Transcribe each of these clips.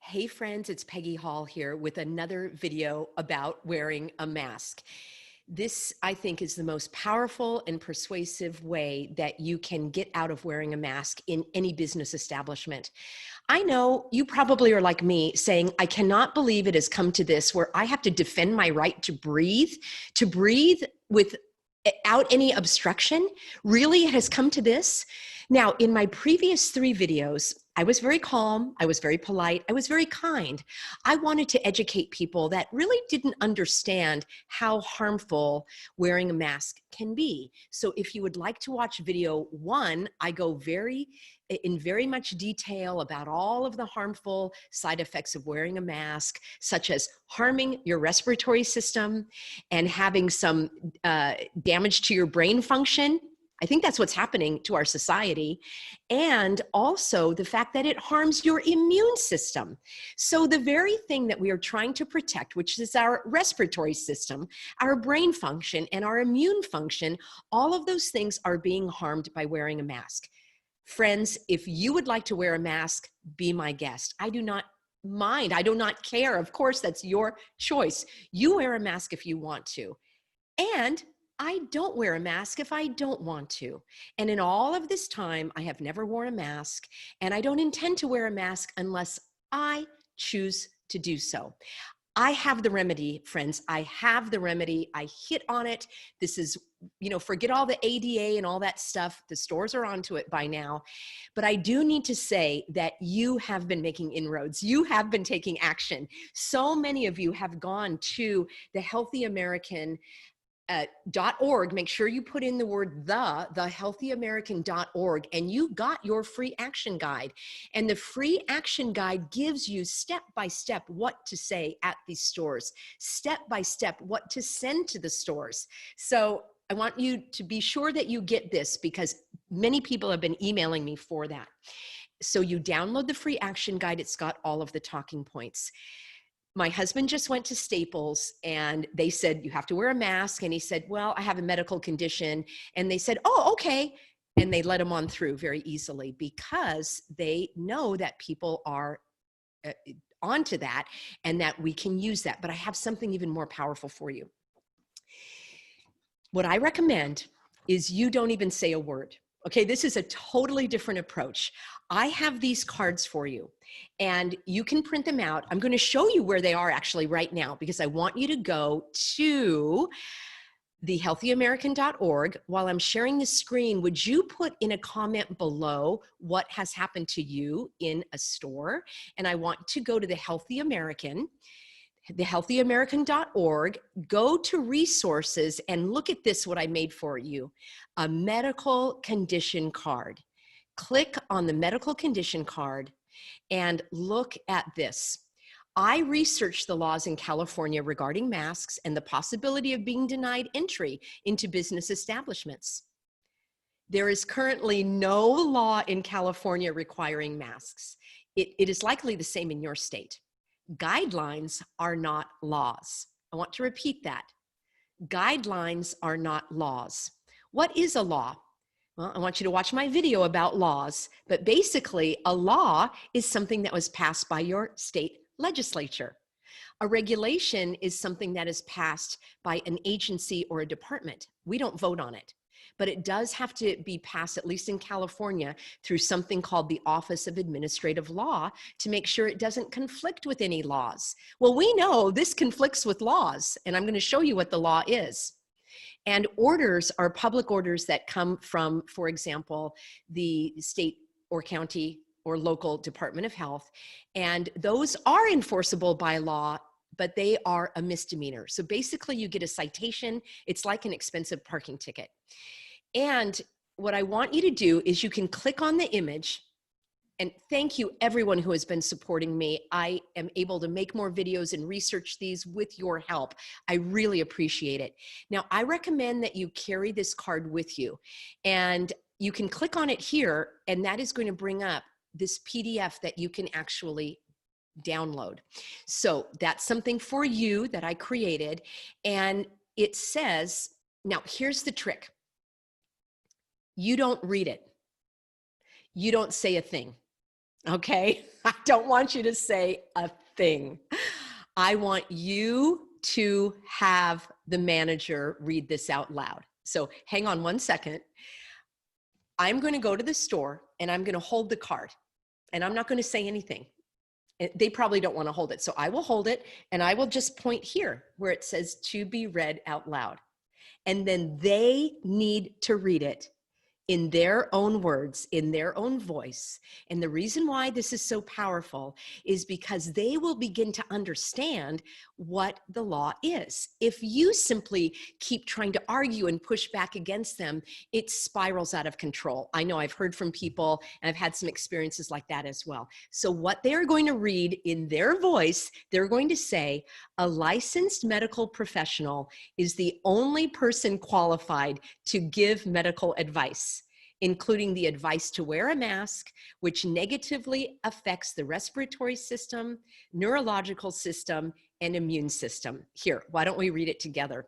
Hey friends, it's Peggy Hall here with another video about wearing a mask. This, I think, is the most powerful and persuasive way that you can get out of wearing a mask in any business establishment. I know you probably are like me saying, I cannot believe it has come to this where I have to defend my right to breathe without any obstruction. Really, it has come to this. Now, in my previous 3 videos, I was very calm, I was very polite, I was very kind. I wanted to educate people that really didn't understand how harmful wearing a mask can be. So if you would like to watch video 1, I go in very much detail about all of the harmful side effects of wearing a mask, such as harming your respiratory system and having some damage to your brain function. I think that's what's happening to our society. And also the fact that it harms your immune system. So the very thing that we are trying to protect, which is our respiratory system, our brain function, and our immune function, all of those things are being harmed by wearing a mask. Friends, if you would like to wear a mask, be my guest. I do not mind. I do not care. Of course, that's your choice. You wear a mask if you want to. And I don't wear a mask if I don't want to. And in all of this time, I have never worn a mask, and I don't intend to wear a mask unless I choose to do so. I have the remedy, friends. I have the remedy. I hit on it. This is, forget all the ADA and all that stuff. The stores are onto it by now. But I do need to say that you have been making inroads. You have been taking action. So many of you have gone to the Healthy American .org. Make sure you put in the word thehealthyamerican.org, and you got your free action guide. And the free action guide gives you step by step what to say at these stores, step by step what to send to the stores. So I want you to be sure that you get this, because many people have been emailing me for that. So you download the free action guide. It's got all of the talking points. My husband just went to Staples and they said, you have to wear a mask. And he said, well, I have a medical condition. And they said, oh, okay. And they let him on through very easily because they know that people are onto that and that we can use that. But I have something even more powerful for you. What I recommend is you don't even say a word. Okay, this is a totally different approach. I have these cards for you and you can print them out. I'm going to show you where they are actually right now, because I want you to go to thehealthyamerican.org. While I'm sharing the screen, would you put in a comment below what has happened to you in a store? And I want to go to the Healthy American, thehealthyamerican.org, go to resources and look at this, what I made for you, a medical condition card. Click on the medical condition card and look at this. I researched the laws in California regarding masks and the possibility of being denied entry into business establishments. There is currently no law in California requiring masks. It is likely the same in your state. Guidelines are not laws. I want to repeat that. Guidelines are not laws. What is a law? Well, I want you to watch my video about laws, but basically a law is something that was passed by your state legislature. A regulation is something that is passed by an agency or a department. We don't vote on it, but it does have to be passed, at least in California, through something called the Office of Administrative Law to make sure it doesn't conflict with any laws. Well, we know this conflicts with laws, and I'm going to show you what the law is. And orders are public orders that come from, for example, the state or county or local Department of Health. And those are enforceable by law, but they are a misdemeanor. So basically you get a citation. It's like an expensive parking ticket. And what I want you to do is you can click on the image. And thank you everyone who has been supporting me. I am able to make more videos and research these with your help. I really appreciate it. Now, I recommend that you carry this card with you. And you can click on it here, and that is going to bring up this PDF that you can actually download. So that's something for you that I created. And it says, now here's the trick. You don't read it. You don't say a thing. Okay? I don't want you to say a thing. I want you to have the manager read this out loud. So hang on one second. I'm going to go to the store and I'm going to hold the card and I'm not going to say anything. They probably don't want to hold it. So I will hold it and I will just point here where it says to be read out loud. And then they need to read it in their own words, in their own voice. And the reason why this is so powerful is because they will begin to understand what the law is. If you simply keep trying to argue and push back against them, it spirals out of control. I know I've heard from people and I've had some experiences like that as well. So what they're going to read in their voice, they're going to say, a licensed medical professional is the only person qualified to give medical advice, including the advice to wear a mask, which negatively affects the respiratory system, neurological system, and immune system. Here, why don't we read it together?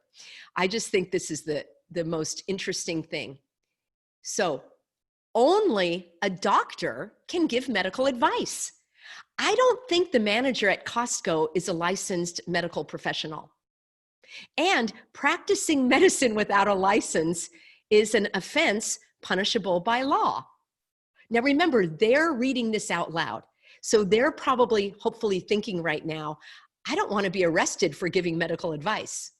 I just think this is the most interesting thing. So, only a doctor can give medical advice. I don't think the manager at Costco is a licensed medical professional. And practicing medicine without a license is an offense punishable by law. Now remember, they're reading this out loud. So they're probably, hopefully thinking right now, I don't want to be arrested for giving medical advice.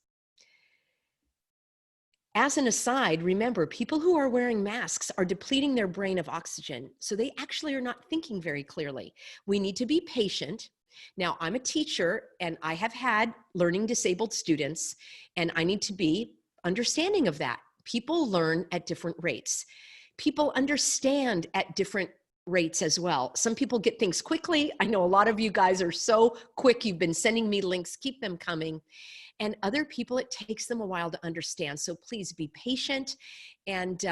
As an aside, remember, people who are wearing masks are depleting their brain of oxygen. So they actually are not thinking very clearly. We need to be patient. Now, I'm a teacher and I have had learning disabled students, and I need to be understanding of that. People learn at different rates. People understand at different rates as well. Some people get things quickly. I know a lot of you guys are so quick. You've been sending me links. Keep them coming. And other people, it takes them a while to understand. So please be patient. And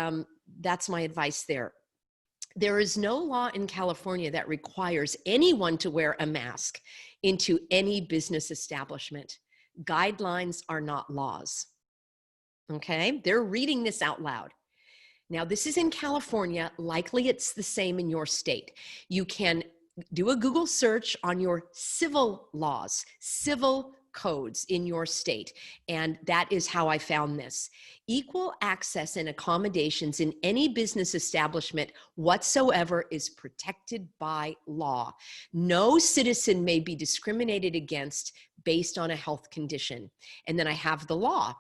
that's my advice there. There is no law in California that requires anyone to wear a mask into any business establishment. Guidelines are not laws. Okay, they're reading this out loud. Now, this is in California. Likely it's the same in your state. You can do a Google search on your civil laws, civil codes in your state. And that is how I found this. Equal access and accommodations in any business establishment whatsoever is protected by law. No citizen may be discriminated against based on a health condition. And then I have the law.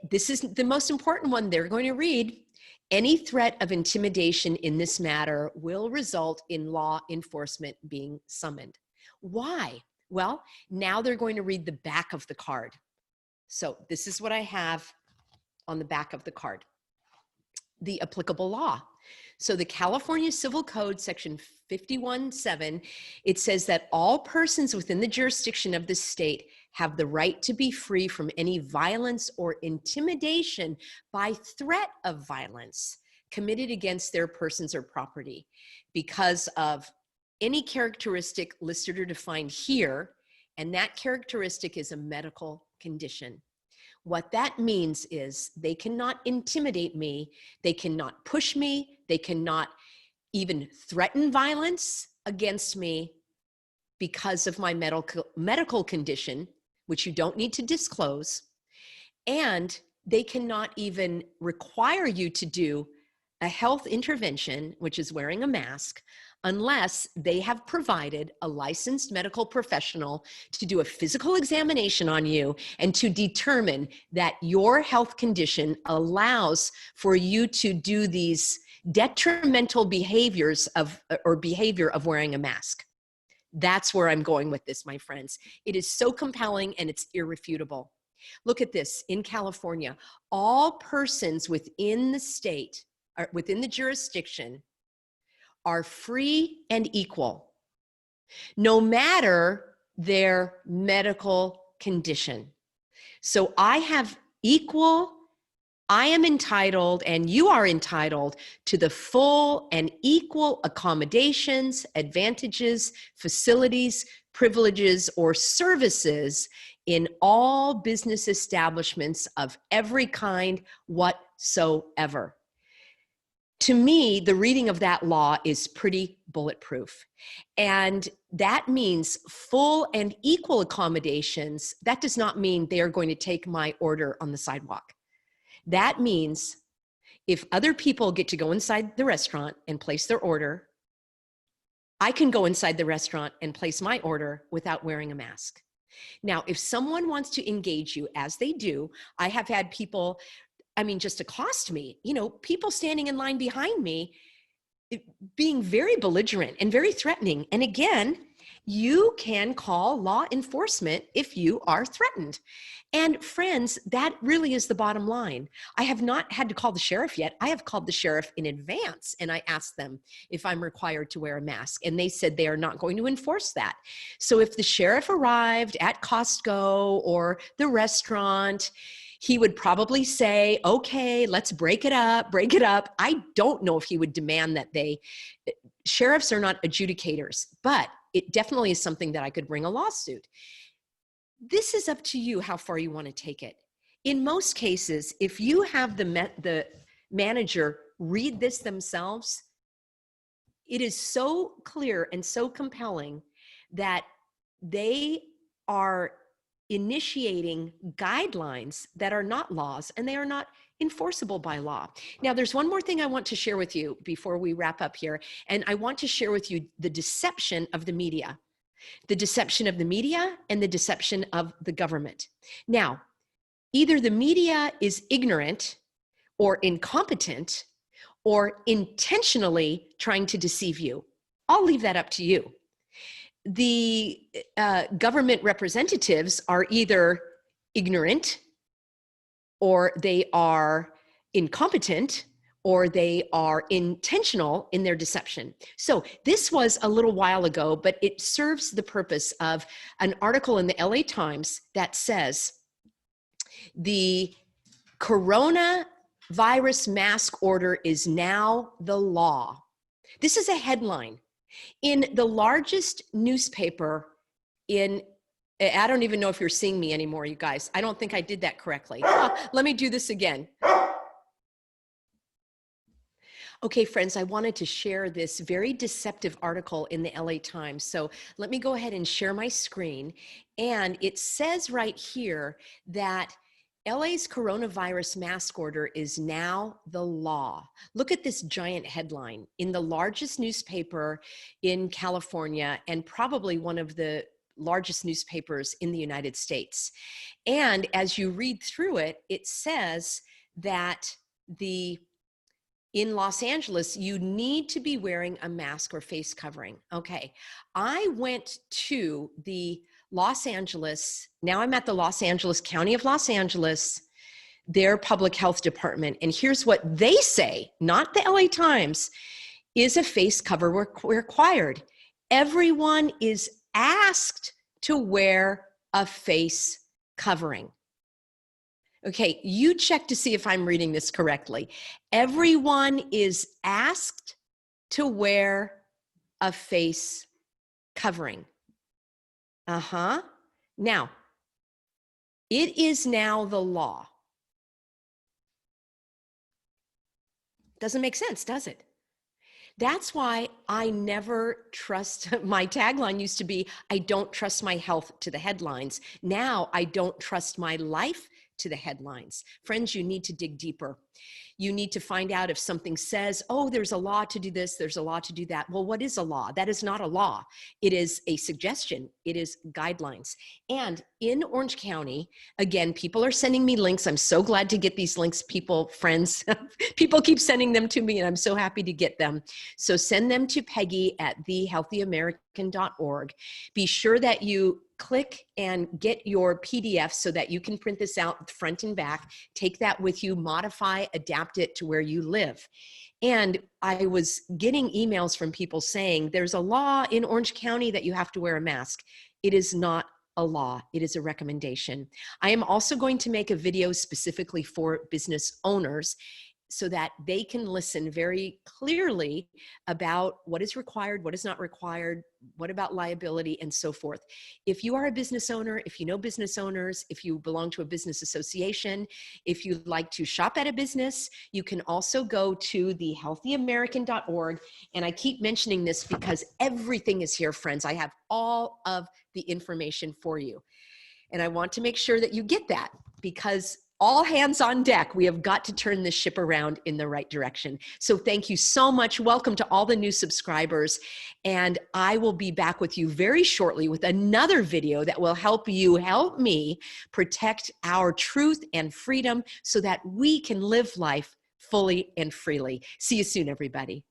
This is the most important one they're going to read. Any threat of intimidation in this matter will result in law enforcement being summoned. Why? Well, now they're going to read the back of the card. So this is what I have on the back of the card. The applicable law. So the California Civil Code, section 51(7), it says that all persons within the jurisdiction of the state have the right to be free from any violence or intimidation by threat of violence committed against their persons or property because of any characteristic listed or defined here, and that characteristic is a medical condition. What that means is they cannot intimidate me, they cannot push me, they cannot even threaten violence against me because of my medical condition, which you don't need to disclose, and they cannot even require you to do a health intervention, which is wearing a mask, unless they have provided a licensed medical professional to do a physical examination on you and to determine that your health condition allows for you to do these detrimental behaviors behavior of wearing a mask. That's where I'm going with this, my friends. It is so compelling and it's irrefutable. Look at this. In California, all persons within the state, or within the jurisdiction, are free and equal, no matter their medical condition. So I am entitled, and you are entitled to the full and equal accommodations, advantages, facilities, privileges, or services in all business establishments of every kind whatsoever. To me, the reading of that law is pretty bulletproof. And that means full and equal accommodations. That does not mean they are going to take my order on the sidewalk. That means if other people get to go inside the restaurant and place their order, I can go inside the restaurant and place my order without wearing a mask. Now, if someone wants to engage you, as they do, I have had people, just accost me, people standing in line behind me, being very belligerent and very threatening. And again, you can call law enforcement if you are threatened. And friends, that really is the bottom line. I have not had to call the sheriff yet. I have called the sheriff in advance and I asked them if I'm required to wear a mask. And they said they are not going to enforce that. So if the sheriff arrived at Costco or the restaurant, he would probably say, okay, let's break it up. I don't know if he would demand that sheriffs are not adjudicators, but it definitely is something that I could bring a lawsuit. This is up to you how far you want to take it. In most cases, if you have the manager read this themselves, it is so clear and so compelling that they are initiating guidelines that are not laws and they are not enforceable by law. Now, there's one more thing I want to share with you before we wrap up here. And I want to share with you the deception of the media. The deception of the media and the deception of the government. Now, either the media is ignorant or incompetent or intentionally trying to deceive you. I'll leave that up to you. The government representatives are either ignorant or they are incompetent or they are intentional in their deception. So this was a little while ago, but it serves the purpose of an article in the LA Times that says the coronavirus mask order is now the law. This is a headline. In the largest newspaper I don't even know if you're seeing me anymore, you guys. I don't think I did that correctly. Let me do this again. Okay, friends, I wanted to share this very deceptive article in the LA Times. So let me go ahead and share my screen. And it says right here that LA's coronavirus mask order is now the law. Look at this giant headline in the largest newspaper in California and probably one of the largest newspapers in the United States. And as you read through it, it says that in Los Angeles, you need to be wearing a mask or face covering. Okay, I went to the Los Angeles, now I'm at the Los Angeles, County of Los Angeles, their public health department. And here's what they say, not the LA Times, is a face cover required. Everyone is asked to wear a face covering. Okay, you check to see if I'm reading this correctly. Everyone is asked to wear a face covering. Now, it is now the law. Doesn't make sense, does it? That's why I never trust, my tagline used to be, I don't trust my health to the headlines. Now I don't trust my life to the headlines. Friends, you need to dig deeper. You need to find out if something says, oh, there's a law to do this, there's a law to do that. Well, what is a law? That is not a law. It is a suggestion. It is guidelines. And in Orange County, again, people are sending me links. I'm so glad to get these links, friends. People keep sending them to me and I'm so happy to get them. So send them to Peggy at thehealthyamerican.org. Be sure that you click and get your PDF so that you can print this out front and back, take that with you, modify, adapt it to where you live. And I was getting emails from people saying there's a law in Orange County that you have to wear a mask. It is not a law. It is a recommendation. I am also going to make a video specifically for business owners so that they can listen very clearly about what is required, what is not required, what about liability, and so forth. If you are a business owner, if you know business owners, if you belong to a business association, if you'd like to shop at a business, you can also go to the healthyamerican.org. And I keep mentioning this because everything is here, friends. I have all of the information for you. And I want to make sure that you get that, because all hands on deck. We have got to turn this ship around in the right direction. So thank you so much. Welcome to all the new subscribers. And I will be back with you very shortly with another video that will help you help me protect our truth and freedom so that we can live life fully and freely. See you soon, everybody.